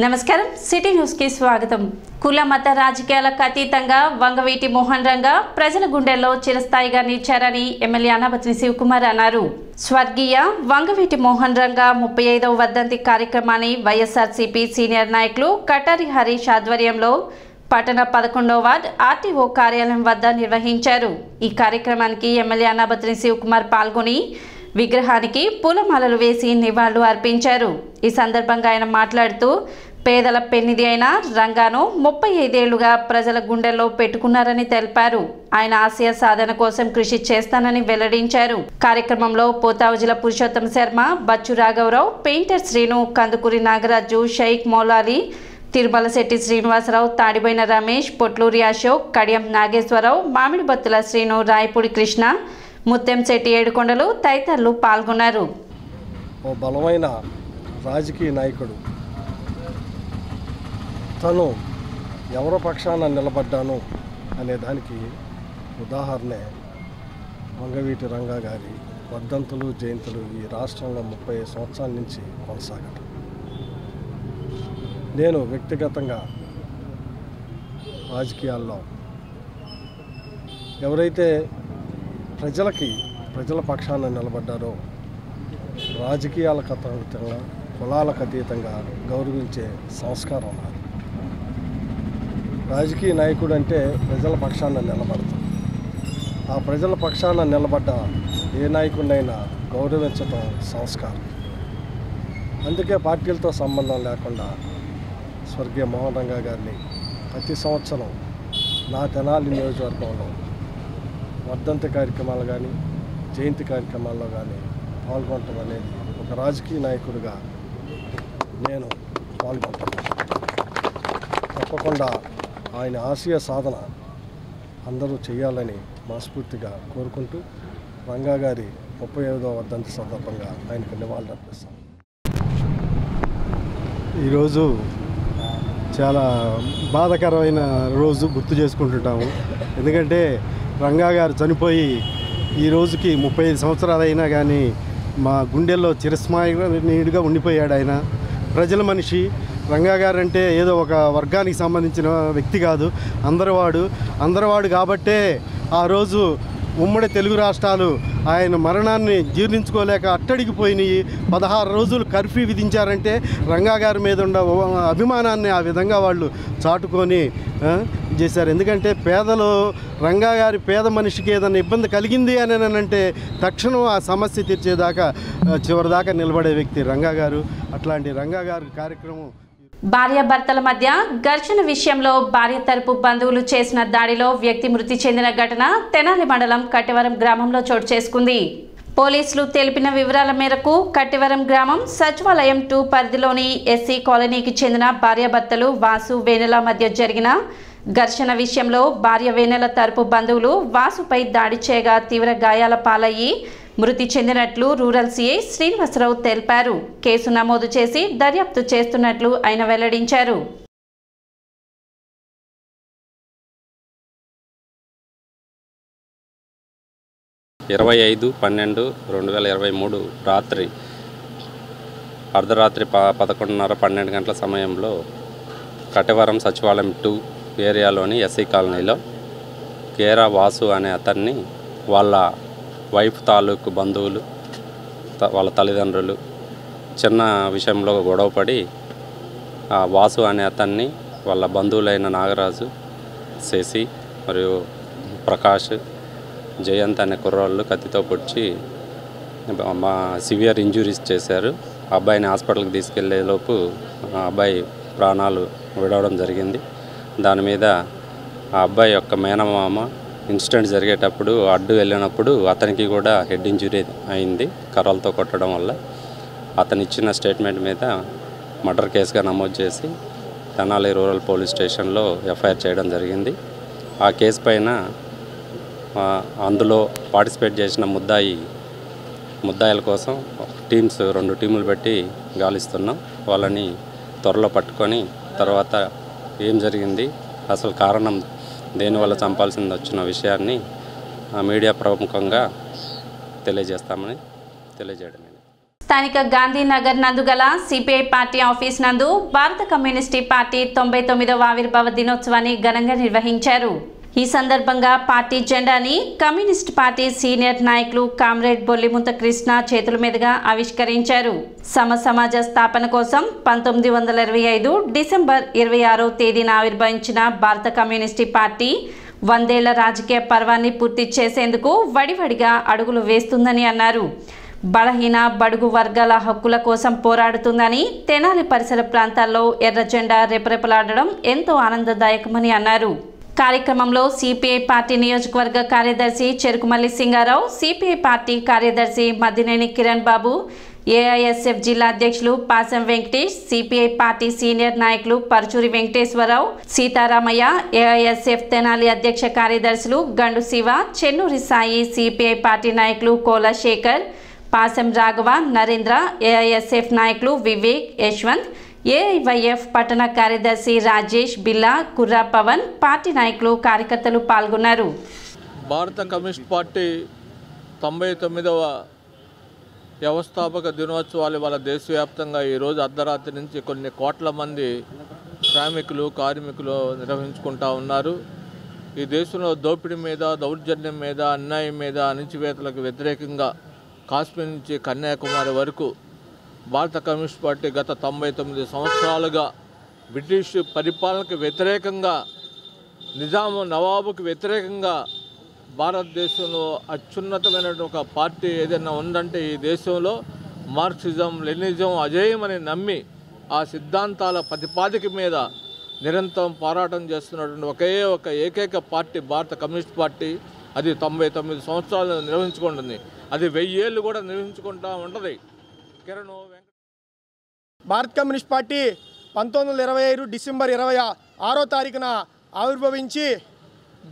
నమస్కారం city news కి స్వాగతం. కుల మత రాజకీయాలకు అతీతంగా వంగవీటి మోహన్ రంగా ప్రజల గుండెల్లో చిరస్థాయిగా నిలిచారని ఎమ్మెల్యే అనబత్ని శివకుమార్ అన్నారు. స్వర్గీయ వంగవీటి మోహన్ రంగా 35వ వర్ధంతి కార్యక్రమాన్ని వైఎస్ఆర్సీపీ సీనియర్ నాయకులు కటారి హరీష్ ఆధ్వర్యంలో పట్టణ 11వ వార్డ్ ఆర్టీఓ కార్యాలయం వద్ద నిర్వహించారు. ఈ కార్యక్రమానికి ఎమ్మెల్యే అనబత్ని శివకుమార్ పాల్గొని విగ్రహానికి పూలమాలలు వేసి నివాళులు అర్పించారు. ఈ సందర్భంగా ఆయన మాట్లాడుతూ పేదల పెన్నిధి అయిన రంగాను 35 ఏళ్లుగా ప్రజల గుండెల్లో పెట్టుకున్నారని తెలిపారు. ఆయన ఆశయ సాధన కోసం కృషి చేస్తానని వెల్లడించారు. కార్యక్రమంలో పోతావుజిల పురుషోత్తం శర్మ, బచ్చు రాఘవరావు, పెయింటర్ శ్రీను, కందుకూరి నాగరాజు, షేక్ మౌలాలి, తిరుమల శెట్టి శ్రీనివాసరావు, తాడిబోయిన రమేష్, పొట్లూరి అశోక్, కడియం నాగేశ్వరరావు, మామిడి బత్తుల శ్రీను, రాయపూడి కృష్ణ, ముత్యం శెట్టి ఏడుకొండలు తదితరులు పాల్గొన్నారు. ఓ బలమైన రాజకీయ నాయకుడు, తను ఎవరో పక్షాన నిలబడ్డాను అనే దానికి ఉదాహరణే వంగవీటి రంగా గారి వర్ధంతులు, జయంతులు ఈ రాష్ట్రంలో 30 సంవత్సరాల నుంచి కొనసాగటం. నేను వ్యక్తిగతంగా రాజకీయాల్లో ఎవరైతే ప్రజల పక్షాన నిలబడ్డారో రాజకీయాలకు అతీతంగా, కులాలకు అతీతంగా గౌరవించే సంస్కారం నాది. రాజకీయ నాయకుడు అంటే ప్రజల పక్షాన నిలబడతాం. ఆ ప్రజల పక్షాన నిలబడ్డ ఏ నాయకుడినైనా గౌరవించటం సంస్కారం. అందుకే పార్టీలతో సంబంధం లేకుండా స్వర్గీయ మోహన్ రంగా గారిని ప్రతి సంవత్సరం నా తెనాలి నియోజకవర్గంలో వర్ధంతి కార్యక్రమాలు కానీ, జయంతి కార్యక్రమాల్లో కానీ పాల్గొనటం అనేది ఒక రాజకీయ నాయకుడిగా నేను పాల్గొంటున్నాను. తప్పకుండా ఆయన ఆశయ సాధన అందరూ చేయాలని మనస్ఫూర్తిగా కోరుకుంటూ రంగా గారి 35వ వర్ధంతి సందర్భంగా ఆయనకు నివాళులు అర్పిస్తాం. ఈరోజు చాలా బాధాకరమైన రోజు గుర్తు చేసుకుంటుంటాము. ఎందుకంటే రంగా గారు చనిపోయి ఈ రోజుకి 35 సంవత్సరాలు అయినా కానీ మా గుండెల్లో చిరస్మరణీయుడిగా ఉండిపోయాడు. ఆయన ప్రజల మనిషి. రంగా గారు అంటే ఏదో ఒక వర్గానికి సంబంధించిన వ్యక్తి కాదు, అందరివాడు కాబట్టే ఆ రోజు ఉమ్మడి తెలుగు రాష్ట్రాలు ఆయన మరణాన్ని జీర్ణించుకోలేక అట్టడిగిపోయినాయి. 16 రోజులు కర్ఫ్యూ విధించారంటే రంగా గారి మీద ఉన్న అభిమానాన్ని ఆ విధంగా వాళ్ళు చాటుకొని చేశారు. ఎందుకంటే పేదలు రంగా గారి పేద మనిషికి ఏదైనా ఇబ్బంది కలిగింది అని అంటే తక్షణం ఆ సమస్య తీర్చేదాకా చివరిదాకా నిలబడే వ్యక్తి రంగా గారు. అట్లాంటి రంగా గారి కార్యక్రమం. భార్యాభర్తల మధ్య ఘర్షణ విషయంలో భార్య తరపు బంధువులు చేసిన దాడిలో వ్యక్తి మృతి చెందిన ఘటన తెనాలి మండలం కట్టెవరం గ్రామంలో చోటు చేసుకుంది. పోలీసులు తెలిపిన వివరాల మేరకు కట్టెవరం గ్రామం సచివాలయం 2 పరిధిలోని ఎస్సీ కాలనీకి చెందిన భార్యాభర్తలు వాసు, వేనెల మధ్య జరిగిన ఘర్షణ విషయంలో భార్య వేనెల తరపు బంధువులు వాసుపై దాడి చేయగా తీవ్ర గాయాల పాలయ్యి మృతి చెందినట్లు రూరల్ సీఐ శ్రీనివాసరావు తెలిపారు. కేసు నమోదు చేసి దర్యాప్తు చేస్తున్నట్లు ఆయన వెల్లడించారు. ఇరవై 5/12/2023 రాత్రి అర్ధరాత్రి 11:30-12 గంటల సమయంలో కటవరం సచివాలయం 2 ఏరియాలోని ఎస్సీ కాలనీలో కేరా వాసు అనే అతన్ని వాళ్ళ వైఫ్ తాలూకు బంధువులు, వాళ్ళ తల్లిదండ్రులు చిన్న విషయంలో గొడవపడి ఆ వాసు అనే అతన్ని వాళ్ళ బంధువులైన నాగరాజు, శశి మరియు ప్రకాష్, జయంత్ అనే కుర్రాళ్ళు కత్తితో పొడిచి మా సివియర్ ఇంజురీస్ చేశారు. అబ్బాయిని హాస్పిటల్కి తీసుకెళ్లే లోపు అబ్బాయి ప్రాణాలు విడవడం జరిగింది. దాని మీద ఆ అబ్బాయి యొక్క మేనమామ ఇన్సిడెంట్ జరిగేటప్పుడు అడ్డు వెళ్ళినప్పుడు అతనికి కూడా హెడ్ ఇంజురీ అయింది కర్రలతో కొట్టడం వల్ల. అతను ఇచ్చిన స్టేట్మెంట్ మీద మర్డర్ కేసుగా నమోదు చేసి తెనాలి రూరల్ పోలీస్ స్టేషన్లో ఎఫ్ఐఆర్ చేయడం జరిగింది. ఆ కేసు పైన అందులో పార్టిసిపేట్ చేసిన ముద్దాయిల కోసం 2 టీములు పెట్టి గాలిస్తున్నాం. వాళ్ళని త్వరలో పట్టుకొని తర్వాత ఏం జరిగింది, అసలు కారణం దేనివల్ల చంపాల్సింది వచ్చిన విషయాన్ని మీడియా ప్రముఖంగా తెలియజేస్తామని తెలియజేయడం. స్థానిక గాంధీనగర్ నందు గల సిపిఐ పార్టీ ఆఫీస్ నందు భారత కమ్యూనిస్టు పార్టీ 99వ ఆవిర్భావ దినోత్సవాన్ని ఘనంగా నిర్వహించారు. ఈ సందర్భంగా పార్టీ జెండాని కమ్యూనిస్ట్ పార్టీ సీనియర్ నాయకులు కామ్రేడ్ బొల్లిముంత కృష్ణ చేతుల మీదుగా ఆవిష్కరించారు. సమాజ స్థాపన కోసం 1925 డిసెంబర్ 26వ తేదీన ఆవిర్భవించిన భారత కమ్యూనిస్టు పార్టీ 100 ఏళ్ల రాజకీయ పర్వాన్ని పూర్తి చేసేందుకు వడివడిగా అడుగులు వేస్తుందని అన్నారు. బలహీన బడుగు వర్గాల హక్కుల కోసం పోరాడుతుందని, తెనాలి పరిసర ప్రాంతాల్లో ఎర్ర జెండా రెపరెపలాడడం ఎంతో ఆనందదాయకమని అన్నారు. కార్యక్రమంలో సిపిఐ పార్టీ నియోజకవర్గ కార్యదర్శి చెరుకుమల్లి సింగారావు, సిపిఐ పార్టీ కార్యదర్శి మద్దినేని కిరణ్ బాబు, ఏఐఎస్ఎఫ్ జిల్లా అధ్యక్షులు పాసం వెంకటేష్, సిపిఐ పార్టీ సీనియర్ నాయకులు పరుచూరి వెంకటేశ్వరరావు, సీతారామయ్య, ఏఐఎస్ఎఫ్ తెనాలి అధ్యక్ష కార్యదర్శులు గండు శివ, చెన్నూరి సాయి, సిపిఐ పార్టీ నాయకులు కోల శేఖర్, పాసం రాఘవ, నరేంద్ర, ఏఐఎస్ఎఫ్ నాయకులు వివేక్, యశ్వంత్, ఏఐవైఎఫ్ పట్టణ కార్యదర్శి రాజేష్, బిల్లా, కుర్రా పవన్, పార్టీ నాయకులు కార్యకర్తలు పాల్గొన్నారు. భారత కమ్యూనిస్ట్ పార్టీ 99వ వ్యవస్థాపక దినోత్సవాలు ఇవాళ దేశవ్యాప్తంగా ఈరోజు అర్ధరాత్రి నుంచి కొన్ని కోట్ల మంది శ్రామికులు, కార్మికులు నిర్వహించుకుంటూ ఉన్నారు. ఈ దేశంలో దోపిడీ మీద, దౌర్జన్యం మీద, అన్యాయం మీద, అణిచివేతలకు వ్యతిరేకంగా కాశ్మీర్ నుంచి కన్యాకుమారి వరకు భారత కమ్యూనిస్ట్ పార్టీ గత 99 సంవత్సరాలుగా బ్రిటిష్ పరిపాలనకు వ్యతిరేకంగా, నిజాము నవాబుకు వ్యతిరేకంగా భారతదేశంలో అత్యున్నతమైన ఒక పార్టీ ఏదైనా ఉందంటే ఈ దేశంలో మార్క్సిజం, లెనినిజం అజేయమని నమ్మి ఆ సిద్ధాంతాల ప్రతిపాదిక మీద నిరంతరం పోరాటం చేస్తున్నటువంటి ఒక ఏకైక పార్టీ భారత కమ్యూనిస్ట్ పార్టీ. అది 99 సంవత్సరాలు నిర్వహించుకుంటుంది. అది 1000 ఏళ్ళు కూడా నిర్వహించుకుంటూ ఉంటుంది. భారత కమ్యూనిస్ట్ పార్టీ 1925 డిసెంబర్ 26వ తారీఖున ఆవిర్భవించి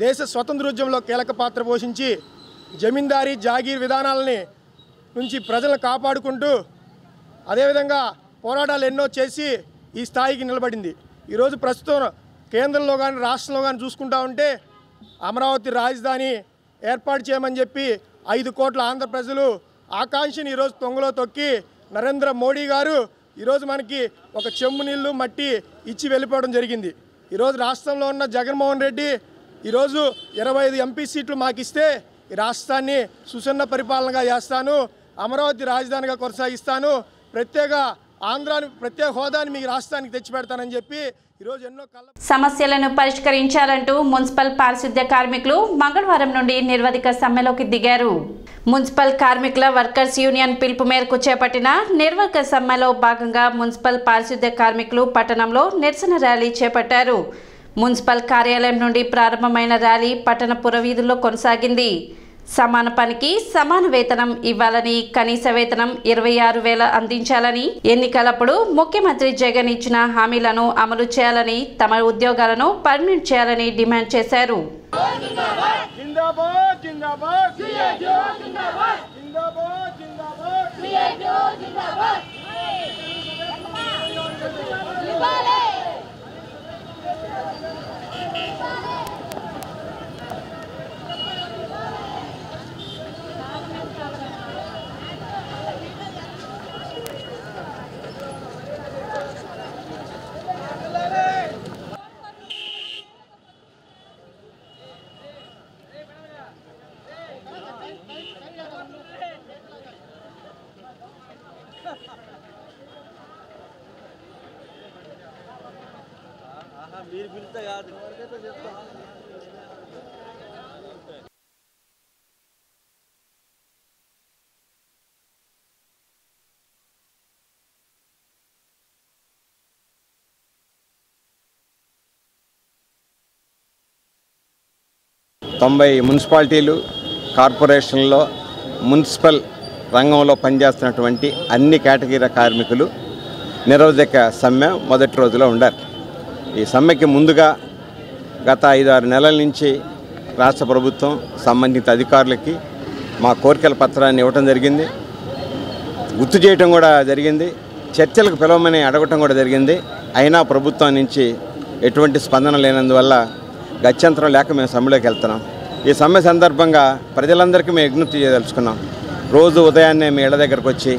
దేశ స్వతంత్రోద్యమంలో కీలక పాత్ర పోషించి జమీందారీ జాగీర్ విధానాలని నుంచి ప్రజలను కాపాడుకుంటూ అదేవిధంగా పోరాటాలు ఎన్నో చేసి ఈ స్థాయికి నిలబడింది. ఈరోజు ప్రస్తుతం కేంద్రంలో కానీ రాష్ట్రంలో కానీ చూసుకుంటా ఉంటే అమరావతి రాజధాని ఏర్పాటు చేయమని చెప్పి 5 కోట్ల ఆంధ్ర ప్రజలు ఆకాంక్షని ఈరోజు తొంగలో తొక్కి నరేంద్ర మోడీ గారు ఈరోజు మనకి ఒక చెంబు నీళ్ళు మట్టి ఇచ్చి వెళ్ళిపోవడం జరిగింది. ఈరోజు రాష్ట్రంలో ఉన్న జగన్మోహన్ రెడ్డి ఈరోజు 25 ఎంపీ సీట్లు మాకు ఇస్తే ఈ రాష్ట్రాన్ని సుసన్న పరిపాలనగా చేస్తాను, అమరావతి రాజధానిగా కొనసాగిస్తాను, ప్రత్యేక హోదాని మీ రాష్ట్రానికి తెచ్చిపెడతానని చెప్పి ఈరోజు ఎన్నో సమస్యలను పరిష్కరించాలంటూ మున్సిపల్ పారిశుద్ధ్య కార్మికులు మంగళవారం నుండి నిర్వధిక సమ్మెలోకి దిగారు. మున్సిపల్ కార్మికుల వర్కర్స్ యూనియన్ పిలుపు మేరకు చేపట్టిన నిర్వధిక సమ్మెలో భాగంగా మున్సిపల్ పారిశుద్ధ్య కార్మికులు పట్టణంలో నిరసన ర్యాలీ చేపట్టారు. మున్సిపల్ కార్యాలయం నుండి ప్రారంభమైన ర్యాలీ పట్టణ పురవీధుల్లో కొనసాగింది. సమాన పనికి సమాన వేతనం ఇవ్వాలని, కనీస వేతనం 26,000 అందించాలని, ఎన్నికలప్పుడు ముఖ్యమంత్రి జగన్ ఇచ్చిన హామీలను అమలు చేయాలని, తమ ఉద్యోగాలను పర్మనెంట్ చేయాలని డిమాండ్ చేశారు. మీరు పిలిస్తే కాదు. మున్సిపాలిటీలు, కార్పొరేషన్లో మున్సిపల్ రంగంలో పనిచేస్తున్నటువంటి అన్ని కేటగిరీ కార్మికులు నిరవధిక సమ్మె మొదటి రోజులో ఉండారు. ఈ సమ్మెకి ముందుగా గత 5-6 నెలల నుంచి రాష్ట్ర ప్రభుత్వం సంబంధిత అధికారులకి మా కోరికల పత్రాన్ని ఇవ్వటం జరిగింది, గుర్తు చేయటం కూడా జరిగింది, చర్చలకు పిలవమని అడగటం కూడా జరిగింది. అయినా ప్రభుత్వం నుంచి ఎటువంటి స్పందన లేనందువల్ల గత్యంతరం లేక మేము సమ్మెలోకి వెళ్తున్నాం. ఈ సమ్మె సందర్భంగా ప్రజలందరికీ మేము విజ్ఞప్తి చేయదలుచుకున్నాం. రోజు ఉదయాన్నే మీ ఇళ్ల దగ్గరకు వచ్చి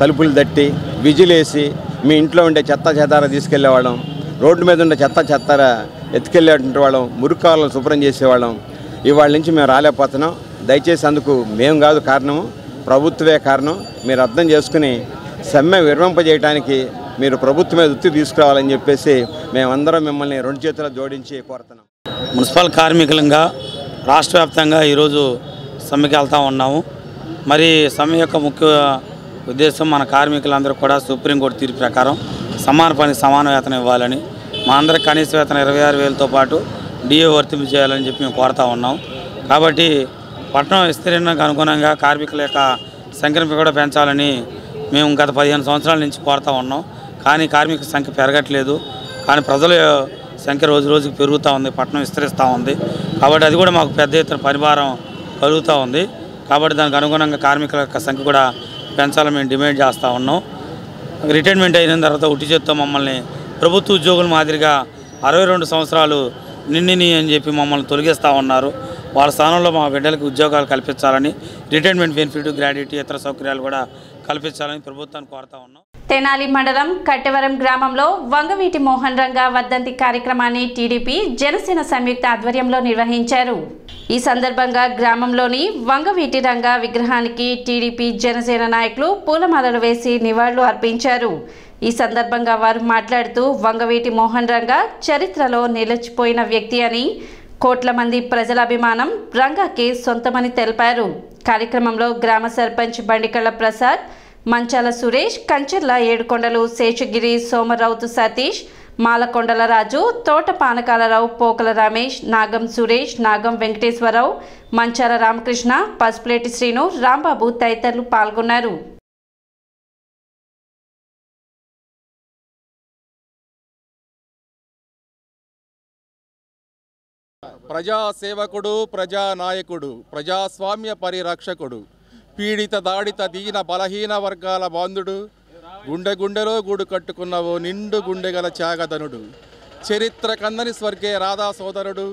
తలుపులు తట్టి విజిలేసి మీ ఇంట్లో ఉండే చెత్త చెదార తీసుకెళ్లేవాళ్ళం, రోడ్డు మీద ఉండే చెత్తార ఎత్తుకెళ్ళేటువంటి వాళ్ళం, మురుక్కాలను శుభ్రం చేసేవాళ్ళం. ఇవాళ నుంచి మేము రాలేకపోతున్నాం. దయచేసి అందుకు మేము కాదు కారణము, ప్రభుత్వమే కారణం. మీరు అర్థం చేసుకుని సమ్మె విరమింపజేయడానికి మీరు ప్రభుత్వం మీద ఒత్తిడి తీసుకురావాలని చెప్పేసి మేమందరం మిమ్మల్ని 2 చేతులు జోడించి కోరుతున్నాం. మున్సిపల్ కార్మికులంగా రాష్ట్ర వ్యాప్తంగా ఈరోజు సమ్మెకి వెళ్తూ ఉన్నాము. మరి సమ్మె యొక్క ముఖ్య ఉద్దేశం మన కార్మికులందరూ కూడా సుప్రీంకోర్టు తీర్పు ప్రకారం సమాన పనికి సమాన వేతనం ఇవ్వాలని, మా అందరికి కనీస వేతనం 26,000తో పాటు డిఏ వర్తింపు చేయాలని చెప్పి మేము కోరుతూ ఉన్నాం. కాబట్టి పట్టణం విస్తీర్ణకు అనుగుణంగా కార్మికుల యొక్క సంఖ్యను కూడా పెంచాలని మేము గత 15 సంవత్సరాల నుంచి కోరుతూ ఉన్నాం. కానీ కార్మికుల సంఖ్య పెరగట్లేదు. కానీ ప్రజల సంఖ్య రోజు రోజుకి పెరుగుతూ ఉంది, పట్టణం విస్తరిస్తూ ఉంది. కాబట్టి అది కూడా మాకు పెద్ద ఎత్తున పరిభారం కలుగుతూ ఉంది. కాబట్టి దానికి అనుగుణంగా కార్మికుల యొక్క సంఖ్య కూడా పెంచాలని మేము డిమాండ్ చేస్తూ ఉన్నాం. రిటైర్మెంట్ అయిన తర్వాత ఉట్టి చేత్తో మమ్మల్ని ప్రభుత్వ ఉద్యోగుల మాదిరిగా 62 సంవత్సరాలు నిండిని అని చెప్పి మమ్మల్ని తొలగిస్తూ ఉన్నారు. వాళ్ళ స్థానంలో మా బిడ్డలకు ఉద్యోగాలు కల్పించాలని, రిటైర్మెంట్ బెనిఫిట్, గ్రాడ్యుటీ, ఇతర సౌకర్యాలు కూడా కల్పించాలని ప్రభుత్వాన్ని కోరుతా ఉన్నాం. తెనాలి మండలం కట్టెవరం గ్రామంలో వంగవీటి మోహన్ రంగా వర్ధంతి కార్యక్రమాన్ని టీడీపీ జనసేన సంయుక్త ఆధ్వర్యంలో నిర్వహించారు. ఈ సందర్భంగా గ్రామంలోని వంగవీటి రంగా విగ్రహానికి టీడీపీ జనసేన నాయకులు పూలమాలలు వేసి నివాళులు అర్పించారు. ఈ సందర్భంగా వారు మాట్లాడుతూ వంగవీటి మోహన్ రంగా చరిత్రలో నిలిచిపోయిన వ్యక్తి అని, కోట్ల మంది ప్రజల అభిమానం రంగాకి సొంతమని తెలిపారు. కార్యక్రమంలో గ్రామ సర్పంచ్ బండికళ్ళ ప్రసాద్, మంచాల సురేష్, కంచెర్ల ఏడుకొండలు శేషగిరి, సోమరౌతు సతీష్, మాలకొండల రాజు, తోట పానకాలరావు, పోకల రమేష్, నాగం సురేష్, నాగం వెంకటేశ్వరరావు, మంచాల రామకృష్ణ, పసుపులేటి శ్రీను, రాంబాబు తదితరులు పాల్గొన్నారు. ప్రజాసేవకుడు, ప్రజానాయకుడు, ప్రజాస్వామ్య పరిరక్షకుడు, పీడిత దాడిత దీన బలహీన వర్గాల బాంధుడు, గుండె గుండెలో గూడు కట్టుకున్నవో నిండు గుండెగల త్యాగధనుడు, చరిత్ర కందని స్వర్గే రాధా సోదరుడు,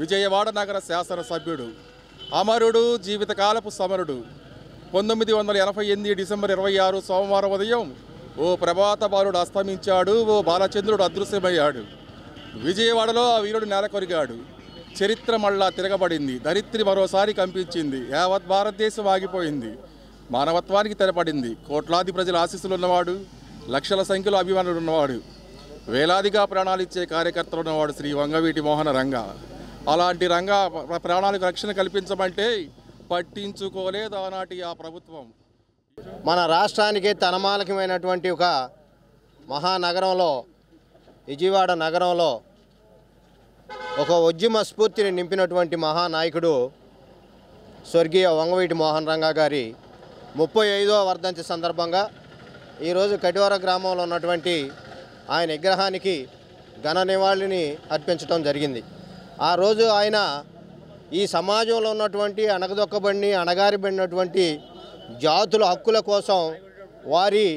విజయవాడ నగర శాసనసభ్యుడు, అమరుడు, జీవితకాలపు సమరుడు. 1988 డిసెంబర్ 26 సోమవారం ఉదయం ఓ ప్రభాత బాలుడు అస్తమించాడు, ఓ బాలచంద్రుడు అదృశ్యమయ్యాడు. విజయవాడలో ఆ వీరుడు నేలకొరిగాడు. చరిత్ర మళ్ళా తిరగబడింది. ధరిత్రి మరోసారి కంపించింది. యావత్ భారతదేశం ఆగిపోయింది. మానవత్వానికి తెరపడింది. కోట్లాది ప్రజల ఆశీస్సులు ఉన్నవాడు, లక్షల సంఖ్యలో అభిమానులు ఉన్నవాడు, వేలాదిగా ప్రాణాలు ఇచ్చే కార్యకర్తలు ఉన్నవాడు శ్రీ వంగవీటి మోహన రంగా. అలాంటి రంగా ప్రాణాలకు రక్షణ కల్పించమంటే పట్టించుకోలేదు ఆనాటి ఆ ప్రభుత్వం. మన రాష్ట్రానికి తలమానికమైనటువంటి ఒక మహానగరంలో, విజయవాడ నగరంలో ఒక ఉద్యమ స్ఫూర్తిని నింపినటువంటి మహానాయకుడు స్వర్గీయ వంగవీటి మోహన్ రంగా గారి 35వ వర్ధంతి సందర్భంగా ఈరోజు కటివర గ్రామంలో ఉన్నటువంటి ఆయన విగ్రహానికి ఘన నివాళిని అర్పించడం జరిగింది. ఆ రోజు ఆయన ఈ సమాజంలో ఉన్నటువంటి అణగారిబడినటువంటి జాతుల హక్కుల కోసం, వారి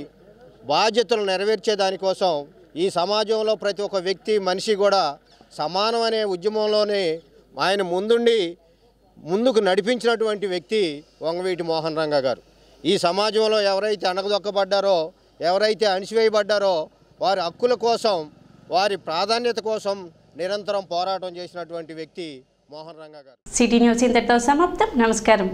బాధ్యతలు నెరవేర్చేదానికోసం ఈ సమాజంలో ప్రతి ఒక్క వ్యక్తి, మనిషి కూడా సమానం అనే ఉద్యమంలోనే ఆయన ముందుకు నడిపించినటువంటి వ్యక్తి వంగవీటి మోహన్ రంగా గారు. ఈ సమాజంలో ఎవరైతే అణగదొక్కబడ్డారో, ఎవరైతే అణిచివేయబడ్డారో వారి హక్కుల కోసం, వారి ప్రాధాన్యత కోసం నిరంతరం పోరాటం చేసినటువంటి వ్యక్తి మోహన్ రంగా గారు. సిటీ న్యూస్ ఇంతటితో సమాప్తం. నమస్కారం.